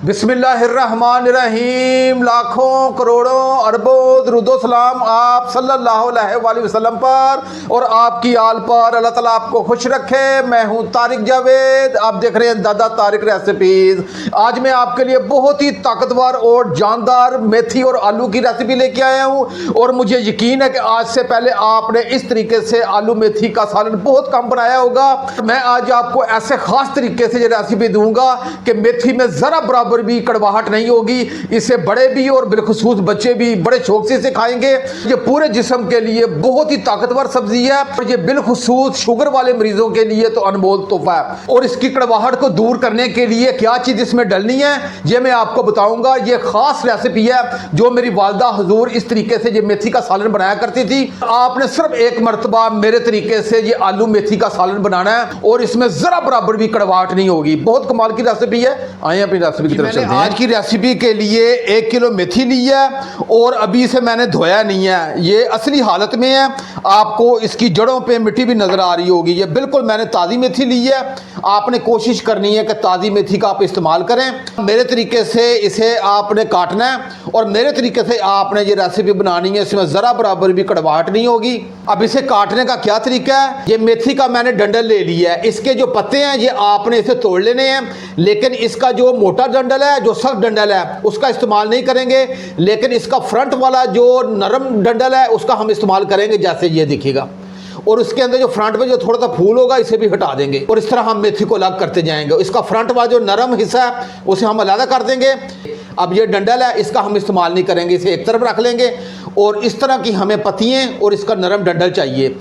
बिस्मिल्लाहिर्रहमानिर्रहीम। लाखों करोड़ों अरबों दुरूदो सलाम आप सल्लल्लाहु अलैहि वसल्लम पर और आपकी आल पर। अल्लाह ताला आपको खुश रखे। मैं हूं तारिक जावेद, आप देख रहे हैं दादा तारिक रेसिपीज़। आज मैं आपके लिए बहुत ही ताकतवर और जानदार मेथी और आलू की रेसिपी लेके आया हूं और मुझे यकीन है कि आज से पहले आपने इस तरीके से आलू मेथी का सालन बहुत कम बनाया होगा। मैं आज आपको ऐसे खास तरीके से ये रेसिपी दूंगा कि मेथी में ज़रा बराबर भी कड़वाहट नहीं होगी। इसे बड़े भी और बिलखुसूस बच्चे भी बड़े शौक से खाएंगे। ये पूरे जिस्म के लिए बहुत ही ताकतवर सब्जी है और ये बिलखुसूस शुगर वाले मरीजों के लिए तो अनमोल तोहफा है। और इसकी कड़वाहट को दूर करने के लिए क्या चीज़ इसमें डलनी है ये मैं आपको बताऊंगा। ये खास रेसिपी है जो मेरी वालदा हुजूर इस तरीके से ये मेथी का सालन बनाया करती थी। आपने सिर्फ एक मरतबा मेरे तरीके से ये आलू मेथी का सालन बनाना है और इसमें ज़रा बराबर भी कड़वाहट नहीं होगी। बहुत कमाल की रेसिपी है। आइए अपनी रेसिपी की तरफ चलते हैं। आज की रेसिपी के लिए 1 किलो मेथी ली है और अभी इसे मैंने धोया नहीं है। ये असली हालत में है। आपको इसकी जड़ों पे मिट्टी भी नज़र आ रही होगी। ये बिल्कुल मैंने ताज़ी मेथी ली है। आपने कोशिश करनी है कि ताज़ी मेथी का आप इस्तेमाल करें। मेरे तरीके से इसे आपने काटना है और मेरे तरीके से आपने ये रेसिपी बनानी है। इसमें ज़रा बराबर भी कड़वाहट नहीं होगी। अब इसे काटने का क्या तरीका है, ये मेथी का मैंने डंडल ले लिया है। इसके जो पत्ते हैं ये आपने इसे तोड़ लेने हैं, लेकिन इसका जो मोटा डंडल है, जो सख्त डंडल है, उसका इस्तेमाल नहीं करेंगे। लेकिन इसका फ्रंट वाला जो नरम डंडल है उसका हम इस्तेमाल करेंगे, जैसे ये दिखेगा। और उसके अंदर जो फ्रंट में जो थोड़ा सा फूल होगा इसे भी हटा देंगे और इस तरह हम मेथी को अलग करते जाएंगे। इसका फ्रंट वाला जो नरम हिस्सा है उसे हम अलग कर देंगे। अब ये डंडल है, इसका हम इस्तेमाल नहीं करेंगे, इसे एक तरफ रख लेंगे। और इस तरह की हमें पत्तियाँ और इसका नरम डंडल चाहिए।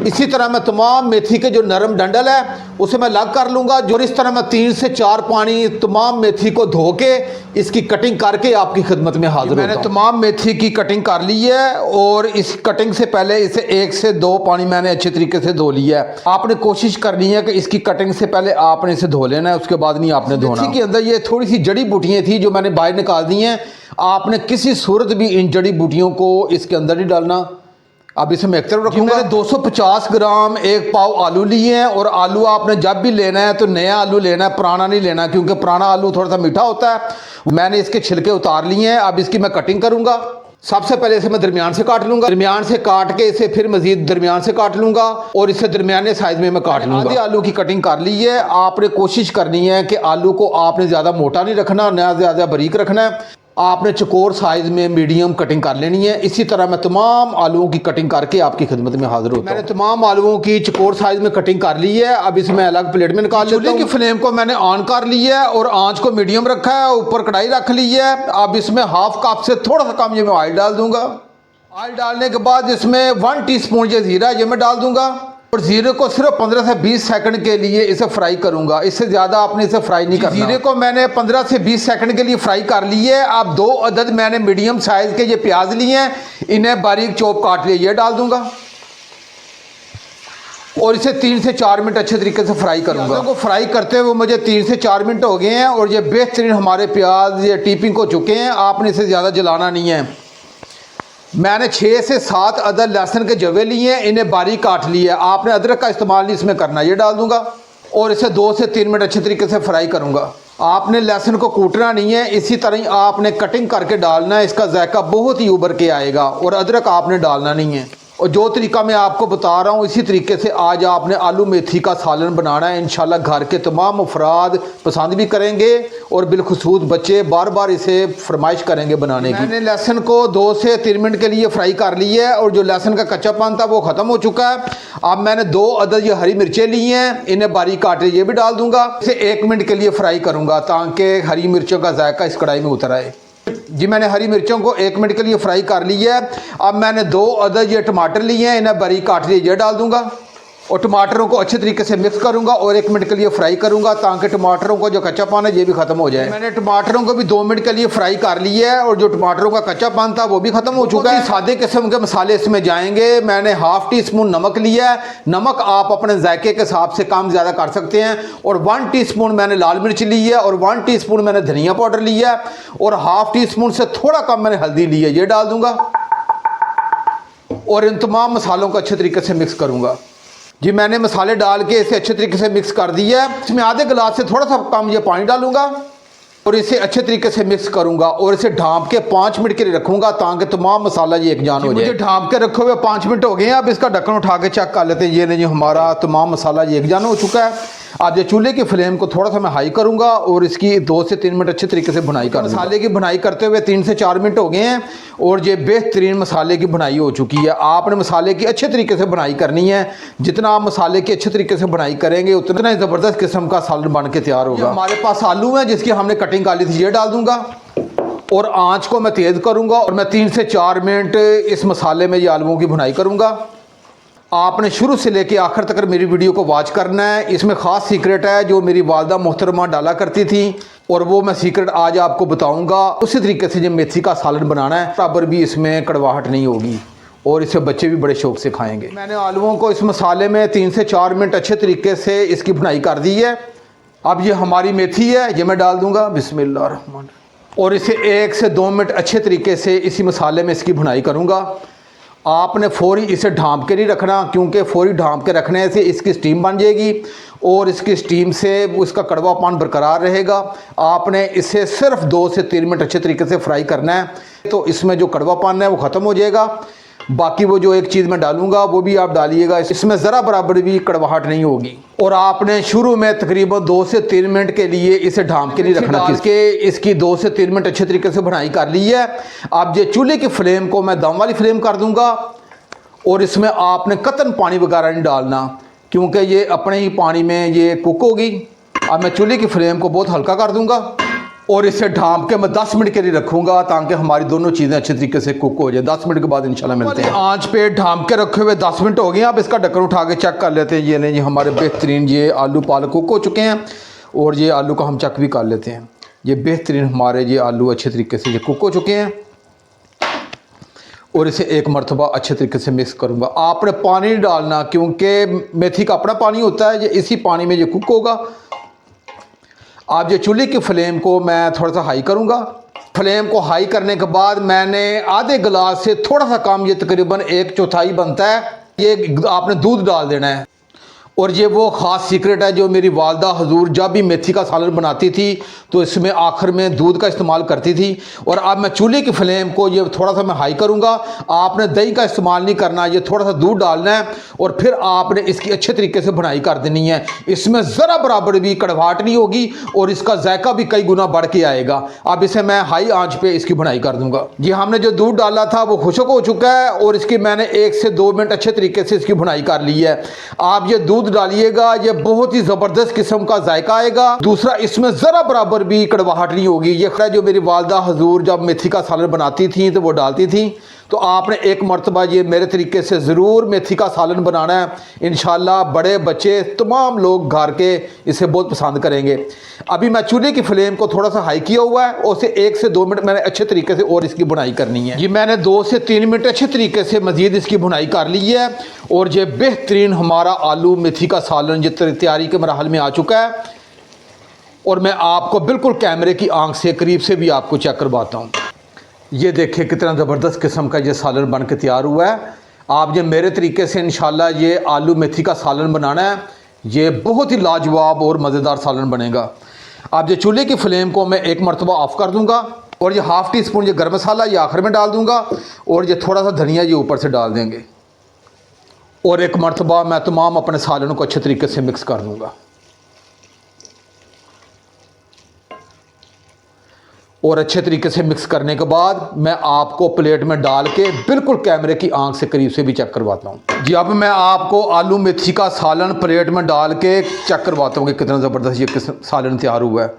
इसी तरह मैं तमाम मेथी के जो नरम डंडल है उसे मैं अलग कर लूँगा। जो इस तरह मैं 3 से 4 पानी तमाम मेथी को धो के इसकी कटिंग करके आपकी खिदमत में हाजिर हूँ। मैंने तमाम मेथी की कटिंग कर ली है और इस कटिंग से पहले इसे 1 से 2 पानी मैंने अच्छे तरीके से धो लिया है। आपने कोशिश करनी है कि इसकी कटिंग से पहले आपने इसे धो लेना है, उसके बाद नहीं आपने धोना। मेथी के अंदर ये थोड़ी सी जड़ी बूटियाँ थी जो मैंने बाहर निकाल दी हैं। आपने किसी सूरत भी इन जड़ी बूटियों को इसके अंदर नहीं डालना। अब इसे मैं एक तरफ रखूँगा। मैंने 250 ग्राम 1 पाव आलू लिए हैं और आलू आपने जब भी लेना है तो नया आलू लेना है, पुराना नहीं लेना, क्योंकि पुराना आलू थोड़ा सा मीठा होता है। मैंने इसके छिलके उतार लिए हैं। अब इसकी मैं कटिंग करूँगा। सबसे पहले इसे मैं दरमियान से काट लूँगा। दरमियान से काट के इसे फिर मजीद दरमियान से काट लूँगा और इसे दरमियाने साइज़ में मैं काट लूँगा। आधे आलू की कटिंग कर ली है। आपने कोशिश करनी है कि आलू को आपने ज़्यादा मोटा नहीं रखना, ना ज़्यादा बारीक रखना है। आपने चकोर साइज़ में मीडियम कटिंग कर लेनी है। इसी तरह मैं तमाम आलूओं की कटिंग करके आपकी खिदमत में हाजिर होता हूं। मैंने तमाम आलूओं की चकोर साइज़ में कटिंग कर ली है। अब इसे मैं अलग प्लेट में निकाल लेता हूं। चूल्हे की फ्लेम को मैंने ऑन कर लिया है और आंच को मीडियम रखा है। ऊपर कढ़ाई रख ली है। अब इसमें हाफ कप से थोड़ा सा कम ये मैं ऑयल डाल दूंगा। ऑयल डालने के बाद इसमें 1 टीस्पून ये ज़ीरा ये मैं डाल दूंगा और जीरे को सिर्फ 15 से 20 सेकंड के लिए इसे फ्राई करूंगा। इससे ज़्यादा आपने इसे फ्राई नहीं करना। जीरे को मैंने 15 से 20 सेकंड के लिए फ्राई कर लिए है। अब 2 अदद मैंने मीडियम साइज़ के ये प्याज लिए हैं, इन्हें बारीक चॉप काट लिए, ये डाल दूंगा और इसे 3 से 4 मिनट अच्छे तरीके से फ्राई करूंगा। को फ्राई करते हुए मुझे 3 से 4 मिनट हो गए हैं और ये बेहतरीन हमारे प्याज ये टीपिंग हो चुके हैं। आपने इसे ज़्यादा जलाना नहीं है। मैंने 6 से 7 अदद लहसुन के जवे लिए हैं, इन्हें बारीक काट लिया है। आपने अदरक का इस्तेमाल नहीं इसमें करना, ये डाल दूंगा और इसे 2 से 3 मिनट अच्छे तरीके से फ्राई करूंगा। आपने लहसुन को कूटना नहीं है, इसी तरह आपने कटिंग करके डालना है। इसका जायका बहुत ही उभर के आएगा और अदरक आपने डालना नहीं है। और जो तरीका मैं आपको बता रहा हूँ इसी तरीके से आज आपने आलू मेथी का सालन बनाना है। इंशाल्लाह घर के तमाम अफराद पसंद भी करेंगे और बिलखुसूस बच्चे बार बार इसे फरमाइश करेंगे बनाने की। मैंने लहसुन को 2 से 3 मिनट के लिए फ्राई कर लिया है और जो लहसुन का कच्चापन था वो ख़त्म हो चुका है। अब मैंने 2 अदद ये हरी मिर्चें ली हैं, इन्हें बारीक काटे ये भी डाल दूंगा। इसे 1 मिनट के लिए फ्राई करूँगा ताकि हरी मिर्चों का जायका इस कढ़ाई में उतर आए। जी मैंने हरी मिर्चों को 1 मिनट के लिए फ्राई कर लिया है। अब मैंने 2 अदद ये टमाटर लिए हैं, इन्हें बारीक काट लिए ये डाल दूंगा और टमाटरों को अच्छे तरीके से मिक्स करूंगा और 1 मिनट के लिए फ्राई करूंगा ताकि टमाटरों को जो कच्चापन है ये भी खत्म हो जाए। मैंने टमाटरों को भी 2 मिनट के लिए फ्राई कर लिया है और जो टमाटरों का कच्चापन था वो भी खत्म हो चुका है। सादे किस्म के मसाले इसमें जाएंगे। मैंने हाफ टी स्पून नमक लिया है। नमक आप अपने जायके के हिसाब से कम ज़्यादा कर सकते हैं। और 1 टीस्पून मैंने लाल मिर्च ली है और 1 टीस्पून मैंने धनिया पाउडर लिया है और हाफ टी स्पून से थोड़ा कम मैंने हल्दी ली है, ये डाल दूंगा और इन तमाम मसालों को अच्छे तरीके से मिक्स करूँगा। जी मैंने मसाले डाल के इसे अच्छे तरीके से मिक्स कर दिया है। इसमें आधे गिलास से थोड़ा सा कम ये पानी डालूंगा और इसे अच्छे तरीके से मिक्स करूंगा और इसे ढांप के 5 मिनट के लिए रखूंगा ताकि तमाम मसाला ये एक जान हो जाए। मुझे ढांप के रखे हुए 5 मिनट हो गए हैं। अब इसका ढक्कन उठा के चेक कर लेते हैं। ये नहीं, हमारा तमाम मसाला ये एक जान हो चुका है। अब ये चूल्हे की फ्लेम को थोड़ा सा मैं हाई करूंगा और इसकी 2 से 3 मिनट अच्छे तरीके से भुनाई कर। मसाले की भुनाई करते हुए 3 से 4 मिनट हो गए हैं और ये बेहतरीन मसाले की भुनाई हो चुकी है। आपने मसाले की अच्छे तरीके से भुनाई करनी है। जितना आप मसाले की अच्छे तरीके से भुनाई करेंगे उतना ही ज़बरदस्त किस्म का सालन बन के तैयार होगा। हमारे पास आलू है जिसकी हमने कटिंग कर ली थी, ये डाल दूंगा और आँच को मैं तेज़ करूँगा और मैं 3 से 4 मिनट इस मसाले में ये आलूओं की भुनाई करूँगा। आपने शुरू से लेके आखिर तक मेरी वीडियो को वॉच करना है। इसमें ख़ास सीक्रेट है जो मेरी वालदा मोहतरमा डाला करती थी और वो मैं सीक्रेट आज आपको बताऊंगा। उसी तरीके से जो मेथी का सालन बनाना है, बराबर भी इसमें कड़वाहट नहीं होगी और इसे बच्चे भी बड़े शौक से खाएंगे। मैंने आलूओं को इस मसाले में 3 से 4 मिनट अच्छे तरीके से इसकी भुनाई कर दी है। अब ये हमारी मेथी है, ये मैं डाल दूँगा, बिस्मिल्लाह रहमान, और इसे 1 से 2 मिनट अच्छे तरीके से इसी मसाले में इसकी भुनाई करूँगा। आपने फौरी इसे ढांप के नहीं रखना क्योंकि फौरी ढांप के रखने से इसकी स्टीम बन जाएगी और इसकी स्टीम से उसका कड़वापन बरकरार रहेगा। आपने इसे सिर्फ 2 से 3 मिनट अच्छे तरीके से फ्राई करना है तो इसमें जो कड़वापन है वो ख़त्म हो जाएगा। बाकी वो जो एक चीज़ मैं डालूंगा वो भी आप डालिएगा, इसमें ज़रा बराबर भी कड़वाहट नहीं होगी। और आपने शुरू में तकरीबन 2 से 3 मिनट के लिए इसे ढांप के नहीं रखना कि इसकी 2 से 3 मिनट अच्छे तरीके से भुनाई कर ली है। अब ये चूल्हे की फ्लेम को मैं दम वाली फ्लेम कर दूंगा और इसमें आपने कतन पानी वगैरह नहीं डालना क्योंकि ये अपने ही पानी में ये कुक होगी। अब मैं चूल्हे की फ्लेम को बहुत हल्का कर दूंगा और इसे ढांप के मैं 10 मिनट के लिए रखूंगा ताकि हमारी दोनों चीज़ें अच्छे तरीके से कुक हो जाए। 10 मिनट के बाद इंशाल्लाह मिलते हैं। आंच पे ढांप के रखे हुए 10 मिनट हो गए। अब इसका ढक्कन उठा के चेक कर लेते हैं। ये नहीं, हमारे बेहतरीन ये आलू पालक कुक हो चुके हैं और ये आलू का हम चेक भी कर लेते हैं। ये बेहतरीन हमारे ये आलू अच्छे तरीके से ये कुक हो चुके हैं और इसे एक मरतबा अच्छे तरीके से मिक्स करूँगा। आपने पानी नहीं डालना क्योंकि मेथी का अपना पानी होता है, ये इसी पानी में ये कुक होगा। आप ये चूल्हे की फ्लेम को मैं थोड़ा सा हाई करूँगा। फ्लेम को हाई करने के बाद मैंने आधे गिलास से थोड़ा सा कम, ये तकरीबन 1/4 बनता है, ये आपने दूध डाल देना है। और ये वो ख़ास सीक्रेट है जो मेरी वालदा हजूर जब भी मेथी का सालन बनाती थी तो इसमें आखिर में दूध का इस्तेमाल करती थी। और अब मैं चूल्हे की फ्लेम को ये थोड़ा सा मैं हाई करूँगा। आपने दही का इस्तेमाल नहीं करना, ये थोड़ा सा दूध डालना है और फिर आपने इसकी अच्छे तरीके से भुनाई कर देनी है। इसमें ज़रा बराबर भी कड़वाहट नहीं होगी और इसका जायका भी कई गुना बढ़ के आएगा। अब इसे मैं हाई आंच पे इसकी भुनाई कर दूँगा। जी, हमने जो दूध डाला था वो खुशक हो चुका है और इसकी मैंने 1 से 2 मिनट अच्छे तरीके से इसकी भुनाई कर ली है। आप ये दूध डालिएगा, ये बहुत ही ज़बरदस्त किस्म का जायका आएगा। दूसरा, इसमें ज़रा बराबर भी कड़वाहट नहीं होगी। ये खैर जो मेरी वालदा हजूर जब मेथी का सालन बनाती थी तो वो डालती थी। तो आपने एक मरतबा ये मेरे तरीके से ज़रूर मेथी का सालन बनाना है। इंशाल्लाह बड़े बच्चे तमाम लोग घर के इसे बहुत पसंद करेंगे। अभी मैं चूल्हे की फ्लेम को थोड़ा सा हाई किया हुआ है और उसे 1 से 2 मिनट मैंने अच्छे तरीके से और इसकी बुनाई करनी है। ये मैंने 2 से 3 मिनट अच्छे तरीके से मज़ीद इसकी बुनाई कर ली है और ये बेहतरीन हमारा आलू मेथी का सालन ये तैयारी के मरहल में आ चुका है। और मैं आपको बिल्कुल कैमरे की आंख से करीब से भी आपको चेक करवाता हूँ। ये देखिए कितना ज़बरदस्त किस्म का ये सालन बन के तैयार हुआ है। आप ये मेरे तरीके से इंशाल्लाह ये आलू मेथी का सालन बनाना है, ये बहुत ही लाजवाब और मज़ेदार सालन बनेगा। आप ये चूल्हे की फ्लेम को मैं एक मरतबा ऑफ़ कर दूंगा और ये ½ टी स्पून ये गर्म मसाला ये आखिर में डाल दूंगा और ये थोड़ा सा धनिया ये ऊपर से डाल देंगे और एक मरतबा मैं तमाम अपने सालन को अच्छे तरीके से मिक्स कर दूँगा। और अच्छे तरीके से मिक्स करने के बाद मैं आपको प्लेट में डाल के बिल्कुल कैमरे की आंख से करीब से भी चेक करवाता हूँ। जी, अब मैं आपको आलू मेथी का सालन प्लेट में डाल के चेक करवाता हूँ कि कितना ज़बरदस्त ये सालन तैयार हुआ है।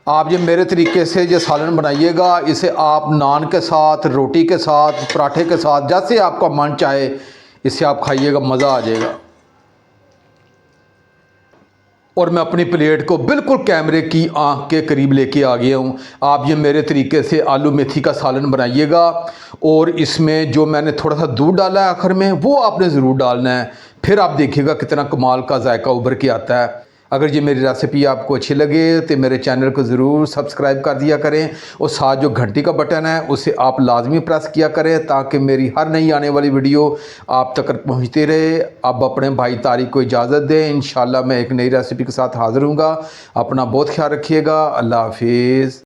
आप ये मेरे तरीके से ये सालन बनाइएगा। इसे आप नान के साथ, रोटी के साथ, पराठे के साथ, जैसे आपका मन चाहे इसे आप खाइएगा, मज़ा आ जाएगा। और मैं अपनी प्लेट को बिल्कुल कैमरे की आंख के करीब लेके आ गया हूँ। आप ये मेरे तरीके से आलू मेथी का सालन बनाइएगा और इसमें जो मैंने थोड़ा सा दूध डाला है आखिर में वो आपने ज़रूर डालना है। फिर आप देखिएगा कितना कमाल का जायका उभर के आता है। अगर ये मेरी रेसिपी आपको अच्छी लगे तो मेरे चैनल को ज़रूर सब्सक्राइब कर दिया करें और साथ जो घंटी का बटन है उसे आप लाजमी प्रेस किया करें ताकि मेरी हर नई आने वाली वीडियो आप तक पहुंचती रहे। अब अपने भाई तारिक को इजाज़त दें, इंशाल्लाह मैं एक नई रेसिपी के साथ हाज़िर हूँगा। अपना बहुत ख्याल रखिएगा। अल्लाह हाफिज़।